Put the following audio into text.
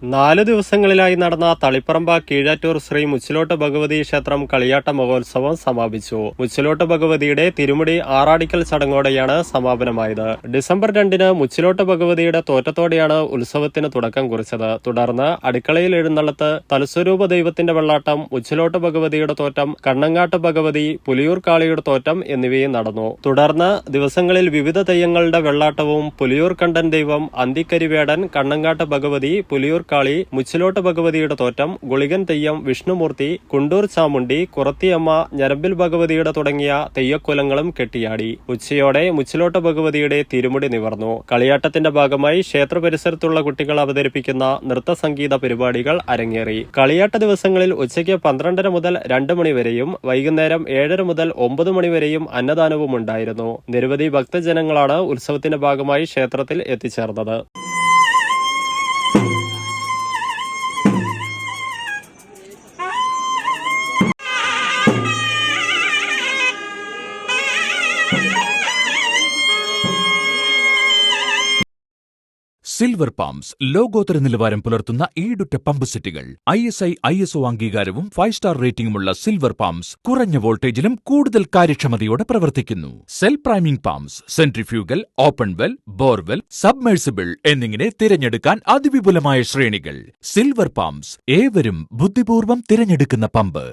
4 ദിവസങ്ങളിലായി നടന്ന തളിപ്പറമ്പ് കീഴാറ്റൂർ ശ്രീ മുച്ചിലോട്ട് ഭഗവതി ക്ഷേത്രം കളിയാട്ട മഹോത്സവം സമാപിച്ചു. മുച്ചിലോട്ട് ഭഗവതിയുടെ തിരുമുടി ആറാടിക്കൽ ചടങ്ങോടെയാണ് സമാപനമായത്. ഡിസംബർ 2-ന് മുച്ചിലോട്ട് ഭഗവതിയുടെ തോറ്റത്തോടെയാണ് ഉത്സവത്തിന് തുടക്കം കുറിച്ചത്. തുടർന്ന് അടുക്കളയിൽ എഴുന്നള്ളത്ത്, തലസ്വരൂപ ദൈവത്തിന്റെ വെള്ളാട്ടം, മുച്ചിലോട്ട് ഭഗവതിയുടെ തോറ്റം, കണ്ണങ്ങാട്ട് ഭഗവതി, പുലിയൂർ കാളിയുടെ തോറ്റം എന്നിവയും നടന്നു. തുടർന്ന് ദിവസങ്ങളിൽ വിവിധ തെയ്യങ്ങളുടെ വെള്ളാട്ടവും, പുലിയൂർ കണ്ടൻ ദൈവം, അന്തിക്കരിവേടൻ, കണ്ണങ്ങാട്ട് ഭഗവതി, പുലിയൂർ കാളി, മുച്ചിലോട്ട് ഭഗവതിയുടെ തോറ്റം, ഗുളികൻ തെയ്യം, വിഷ്ണുമൂർത്തി, കുണ്ടൂർ ചാമുണ്ടി, കുറത്തിയമ്മ, ഞരമ്പിൽ ഭഗവതിയുടെ തുടങ്ങിയ തെയ്യക്കുലങ്ങളും കെട്ടിയാടി. ഉച്ചയോടെ മുച്ചിലോട്ട് ഭഗവതിയുടെ തിരുമുടി നിവർന്നു. കളിയാട്ടത്തിന്റെ ഭാഗമായി ക്ഷേത്ര പരിസരത്തുള്ള കുട്ടികൾ അവതരിപ്പിക്കുന്ന നൃത്തസംഗീത പരിപാടികൾ അരങ്ങേറി. കളിയാട്ട ദിവസങ്ങളിൽ ഉച്ചയ്ക്ക് 12:30 മുതൽ 2 മണി വരെയും വൈകുന്നേരം 7:30 മുതൽ 9 മണി വരെയും അന്നദാനവും ഉണ്ടായിരുന്നു. നിരവധി ഭക്തജനങ്ങളാണ് ഉത്സവത്തിന്റെ ഭാഗമായി ക്ഷേത്രത്തിൽ എത്തിച്ചേർന്നത്. സിൽവർ പമ്പ്സ് ലോകോത്തര നിലവാരം പുലർത്തുന്ന ഈടുറ്റ പമ്പ് സെറ്റുകൾ. ISI ISO അംഗീകാരവും 5-സ്റ്റാർ റേറ്റിംഗുമുള്ള സിൽവർ പമ്പ്സ് കുറഞ്ഞ വോൾട്ടേജിലും കൂടുതൽ കാര്യക്ഷമതയോടെ പ്രവർത്തിക്കുന്നു. Cell priming pumps, centrifugal, open well, borewell, submersible എന്നിങ്ങനെ തിരഞ്ഞെടുക്കാൻ അതിവിപുലമായ ശ്രേണികൾ. സിൽവർ പമ്പ്സ്, ഏവരും ബുദ്ധിപൂർവ്വം തിരഞ്ഞെടുക്കുന്ന പമ്പ്.